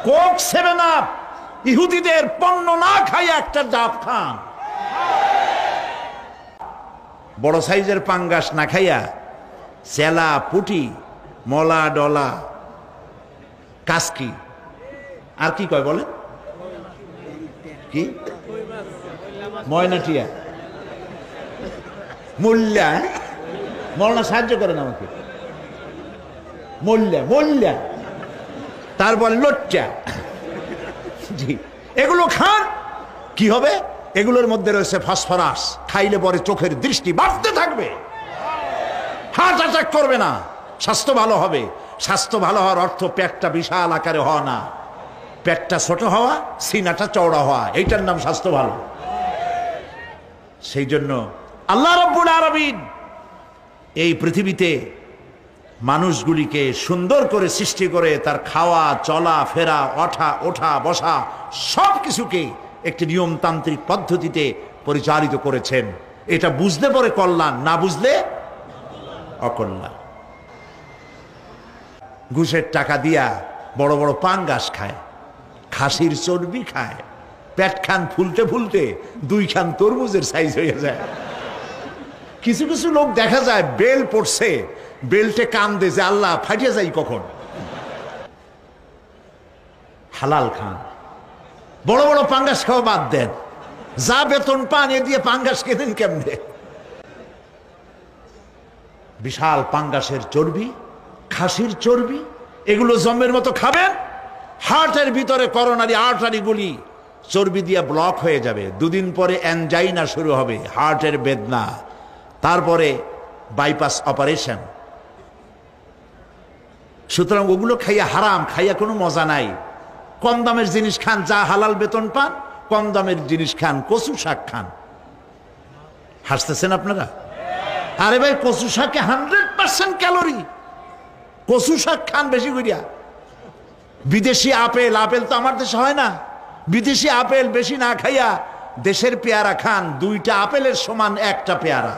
Coke 7 up ইহুদিদের পণ্য না খাইয়া একটা ডাব খান, বড় সাইজের পাঙ্গাস না খাইয়া চেলা, পুটি, মলা, ডলা, কাসকি, আর কি কয় বলেন, কি ময়নাটিয়া, মোল্লা, মৌলানা সাহায্য করেন আমাকে, মোল্লা মোল্লা, তারপর লোচ্চা, জি, এগুলো খান। কি হবে? এগুলোর মধ্যে রয়েছে ফসফরাস, খাইলে পরে চোখের দৃষ্টি বাড়তে থাকবে, হার্ট অ্যাটাক করবে না, স্বাস্থ্য ভালো হবে। স্বাস্থ্য ভালো হওয়ার অর্থ পেটটা বিশাল আকারে হওয়া না, পেটটা ছোট হওয়া, সিনাটা চওড়া হওয়া, এইটার নাম স্বাস্থ্য ভালো। সেই জন্য আল্লাহ রাব্বুল আলামিন এই পৃথিবীতে মানুষগুলিকে সুন্দর করে সৃষ্টি করে তার খাওয়া, চলা, ফেরা, ওঠা বসা সব কিছুকে একটি নিয়মতান্ত্রিক পদ্ধতিতে পরিচালিত করেছেন। এটা বুঝলে পরে কল্যাণ, না বুঝলে অকল্যাণ। ঘুষের টাকা দিয়া বড় বড় পাঙ্গাস খায়, খাসির চর্বি খায়, পেট খান ফুলতে ফুলতে 2 খান তরমুজের সাইজ হয়ে যায়। কিছু কিছু লোক দেখা যায় বেল পড়ছে, বেল্টে কান্দে যে আল্লাহ ফাটিয়ে যাই কখন। হালাল খান, বড় বড় পাঙ্গাস খাওয়া বাদ দেন, যা বেতন পান এ দিয়ে পাঙ্গাস কেনেন কেমনে? বিশাল পাঙ্গাসের চর্বি, খাসির চর্বি, এগুলো জম্মের মতো খাবেন, হার্টের ভিতরে করোনারি আর্টারিগুলি চর্বি দিয়ে ব্লক হয়ে যাবে, 2 দিন পরে অ্যানজাইনা শুরু হবে, হার্টের বেদনা, তারপরে বাইপাস অপারেশন। সুতরাং ওগুলো খাইয়া হারাম, খাইয়া কোনো মজা নাই। কম দামের জিনিস খান, যা হালাল বেতন পান, কম দামের জিনিস খান, কচু শাক খান। হাসতেছেন আপনারা? আরে ভাই, কচু শাকে 100% ক্যালোরি, কচু শাক খান বেশি করিয়া। বিদেশি আপেল, আপেল তো আমার দেশে হয় না, বিদেশি আপেল বেশি না খাইয়া দেশের পেয়ারা খান, 2টা আপেলের সমান 1টা পেয়ারা।